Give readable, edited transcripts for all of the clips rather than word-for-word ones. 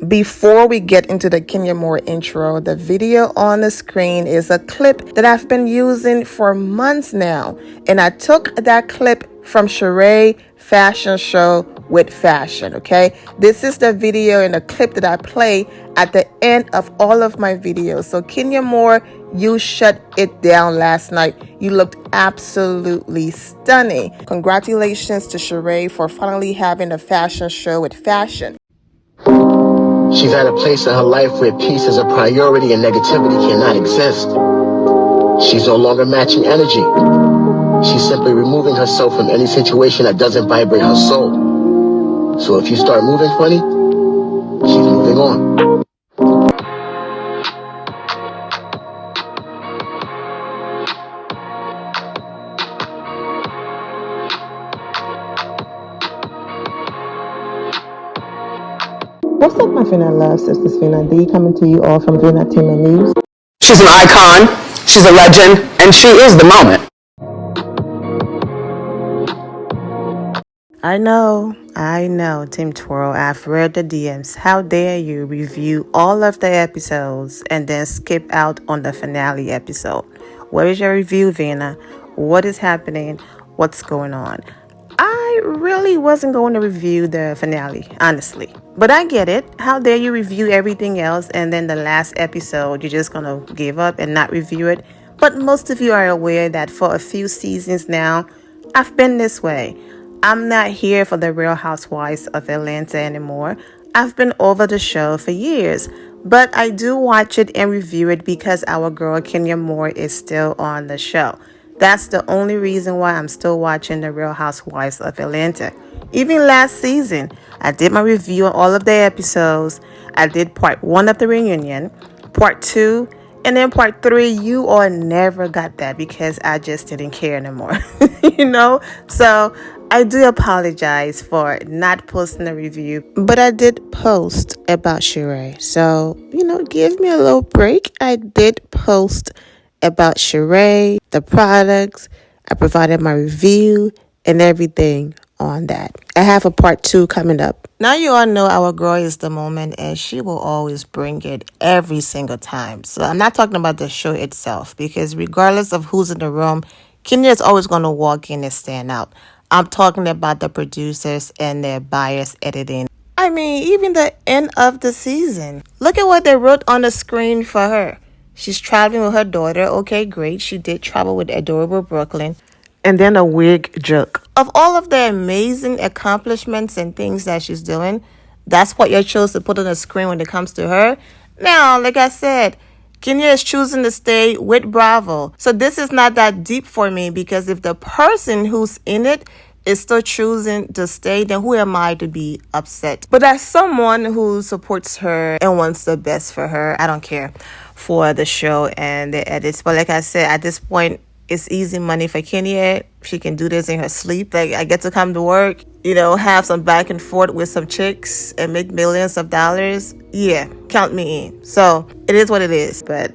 Before we get into the Kenya Moore intro, the video on the screen is a clip that I've been using for months now. And I took that clip from Sheree Fashion Show with Fashion, okay? This is the video and the clip that I play at the end of all of my videos. So Kenya Moore, you shut it down last night. You looked absolutely stunning. Congratulations to Sheree for finally having a fashion show with Fashion. She's at a place in her life where peace is a priority and negativity cannot exist. She's no longer matching energy. She's simply removing herself from any situation that doesn't vibrate her soul. So if you start moving funny, she's moving on. What's up, my Fina love? Sisters Fina D coming to you all from Vina Team News. She's an icon, she's a legend, and she is the moment. I know, Team Twirl. I've read the DMs. How dare you review all of the episodes and then skip out on the finale episode? Where is your review, Vina? What is happening? What's going on? I really wasn't going to review the finale, honestly. But I get it. How dare you review everything else and then the last episode, you're just going to give up and not review it? But most of you are aware that for a few seasons now, I've been this way. I'm not here for the Real Housewives of Atlanta anymore. I've been over the show for years. But I do watch it and review it because our girl Kenya Moore is still on the show. That's the only reason why I'm still watching The Real Housewives of Atlanta. Even last season, I did my review on all of the episodes. I did part 1 of the reunion, part 2, and then part 3. You all never got that because I just didn't care anymore, So I do apologize for not posting a review, but I did post about Sheree. So, give me a little break. I did post about Sheree, the products. I provided my review and everything on that. I have a part 2 coming up. Now you all know our girl is the moment and she will always bring it every single time. So I'm not talking about the show itself because regardless of who's in the room, Kenya is always going to walk in and stand out. I'm talking about the producers and their bias editing. I mean, even the end of the season. Look at what they wrote on the screen for her. She's traveling with her daughter. Okay, great. She did travel with adorable Brooklyn. And then a wig joke. Of all of the amazing accomplishments and things that she's doing, that's what you chose to put on the screen when it comes to her. Now, like I said, Kenya is choosing to stay with Bravo. So this is not that deep for me because if the person who's in it is still choosing to stay, then who am I to be upset? But as someone who supports her and wants the best for her, I don't care for the show and the edits. But like I said, at this point, it's easy money for Kenya. She can do this in her sleep. Like, I get to come to work, have some back and forth with some chicks and make millions of dollars. Yeah, count me in. So it is what it is. But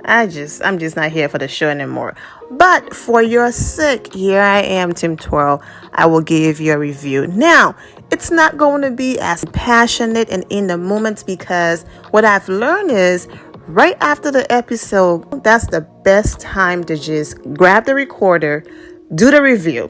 I'm just not here for the show anymore. But for your sake, here I am, Tim Twirl. I will give you a review. Now, it's not going to be as passionate and in the moment because what I've learned is right after the episode, that's the best time to just grab the recorder, do the review,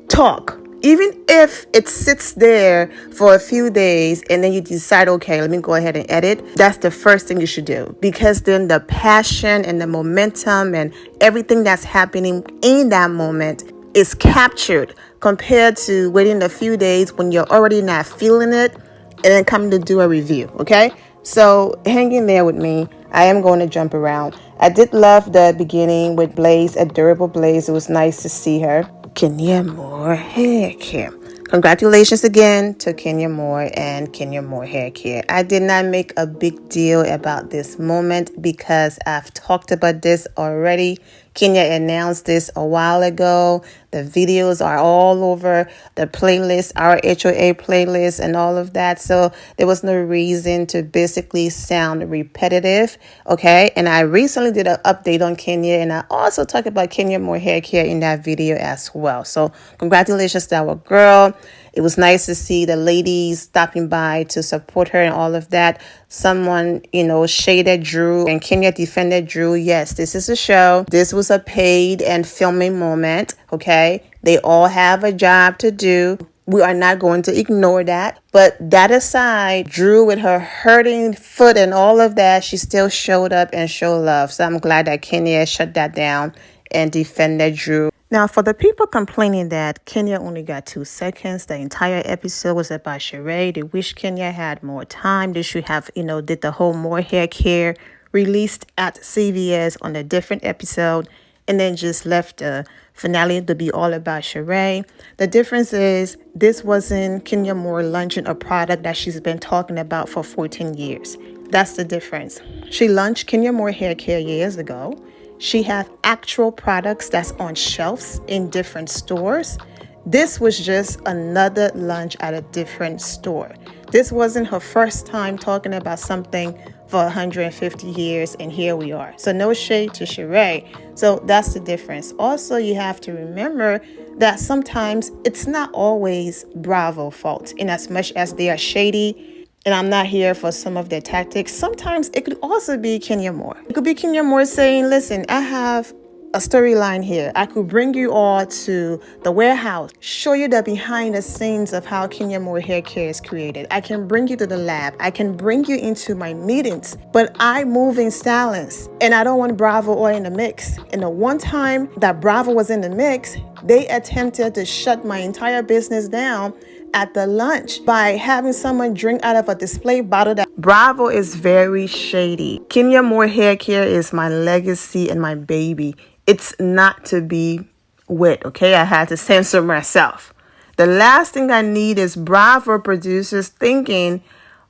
talk. Even if it sits there for a few days and then you decide, okay, let me go ahead and edit, that's the first thing you should do. Because then the passion and the momentum and everything that's happening in that moment is captured compared to waiting a few days when you're already not feeling it and then coming to do a review, okay? So hang in there with me. I am going to jump around. I did love the beginning with Blaze, adorable Blaze. It was nice to see her. Kenya Moore hair care. Congratulations again to Kenya Moore and Kenya Moore hair care. I did not make a big deal about this moment because I've talked about this already. Kenya announced this a while ago. The videos are all over the playlist, our HOA playlist and all of that. So there was no reason to basically sound repetitive. Okay. And I recently did an update on Kenya and I also talked about Kenya Moore hair care in that video as well. So congratulations to our girl. It was nice to see the ladies stopping by to support her and all of that. Someone, shaded Drew and Kenya defended Drew. Yes, this is a show. This was a paid and filming moment, okay? They all have a job to do. We are not going to ignore that. But that aside, Drew with her hurting foot and all of that, she still showed up and showed love. So I'm glad that Kenya shut that down and defended Drew. Now, for the people complaining that Kenya only got 2 seconds, the entire episode was about Sheree. They wish Kenya had more time. They should have, did the whole more hair care released at CVS on a different episode and then just left the finale to be all about Sheree. The difference is this wasn't Kenya Moore launching a product that she's been talking about for 14 years. That's the difference. She launched Kenya Moore hair care years ago. She had actual products that's on shelves in different stores. This was just another launch at a different store. This wasn't her first time talking about something for 150 years, and here we are. So no shade to Sheree. So that's the difference. Also, you have to remember that sometimes it's not always Bravo's fault, in as much as they are shady. And I'm not here for some of their tactics. Sometimes it could also be Kenya Moore. It could be Kenya Moore saying, listen, I have a storyline here. I could bring you all to the warehouse, show you the behind the scenes of how Kenya Moore hair care is created. I can bring you to the lab. I can bring you into my meetings, but I move in silence and I don't want Bravo oil in the mix. And the one time that Bravo was in the mix, they attempted to shut my entire business down at the lunch by having someone drink out of a display bottle. That Bravo is very shady. Kenya Moore hair care is my legacy and my baby. It's not to be with, okay? I had to censor myself. The last thing I need is Bravo producers thinking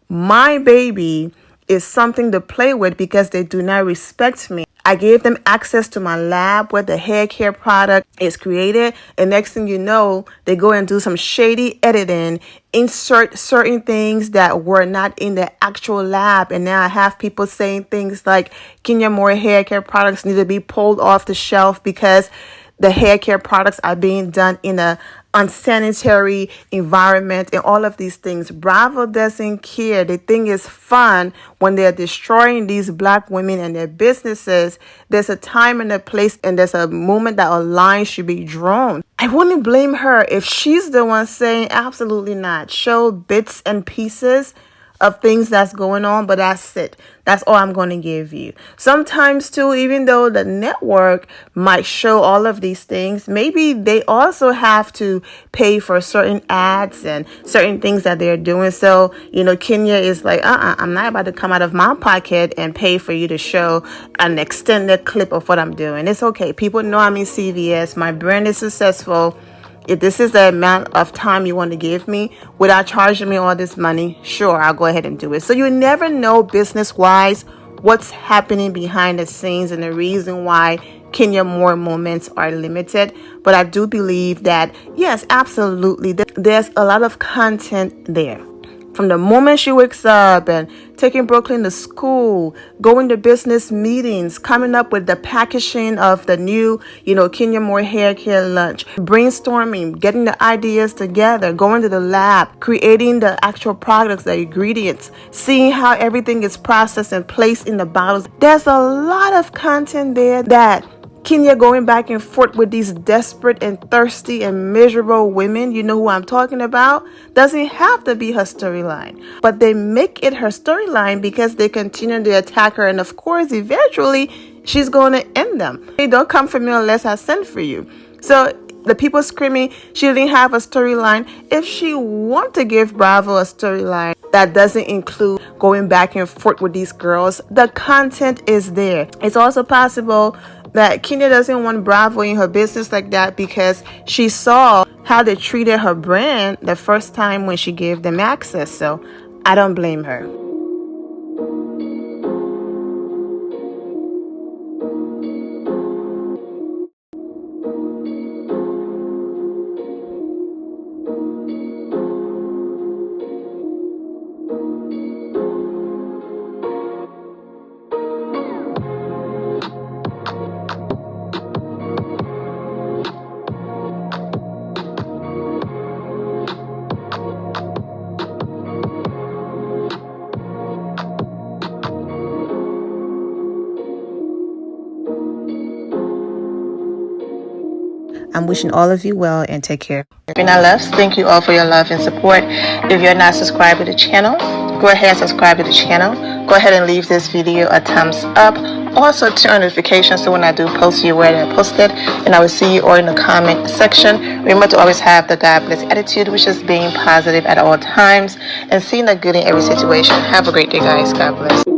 my baby is something to play with because they do not respect me. I gave them access to my lab where the hair care product is created. And next thing you know, they go and do some shady editing, insert certain things that were not in the actual lab. And now I have people saying things like Kenya Moore hair care products need to be pulled off the shelf because the hair care products are being done in a unsanitary environment and all of these things. Bravo doesn't care. They think it's fun when they're destroying these Black women and their businesses. There's a time and a place and there's a moment that a line should be drawn. I wouldn't blame her if she's the one saying absolutely not. Show bits and pieces of things that's going on, but that's it. That's all I'm going to give you. Sometimes too, even though the network might show all of these things, maybe they also have to pay for certain ads and certain things that they're doing. So, Kenya is like, I'm not about to come out of my pocket and pay for you to show an extended clip of what I'm doing. It's okay. People know I'm in CVS. My brand is successful. If this is the amount of time you want to give me without charging me all this money, sure, I'll go ahead and do it. So you never know business-wise what's happening behind the scenes and the reason why Kenya Moore moments are limited. But I do believe that, yes, absolutely, there's a lot of content there. From the moment she wakes up and taking Brooklyn to school, going to business meetings, coming up with the packaging of the new, Kenya Moore hair care lunch, brainstorming, getting the ideas together, going to the lab, creating the actual products, the ingredients, seeing how everything is processed and placed in the bottles. There's a lot of content there that Kenya going back and forth with these desperate and thirsty and miserable women, you know who I'm talking about, doesn't have to be her storyline. But they make it her storyline because they continue to attack her. And of course, eventually, she's going to end them. Hey, don't come for me unless I send for you. So the people screaming she didn't have a storyline. If she want to give Bravo a storyline that doesn't include going back and forth with these girls, the content is there. It's also possible that Kenya doesn't want Bravo in her business like that because she saw how they treated her brand the first time when she gave them access. So I don't blame her. I'm wishing all of you well and take care. Vina loves, thank you all for your love and support. If you're not subscribed to the channel, go ahead and subscribe to the channel. Go ahead and leave this video a thumbs up. Also turn on notifications so when I do post, you're aware that I posted. And I will see you all in the comment section. Remember to always have the God bless attitude, which is being positive at all times and seeing the good in every situation. Have a great day, guys. God bless.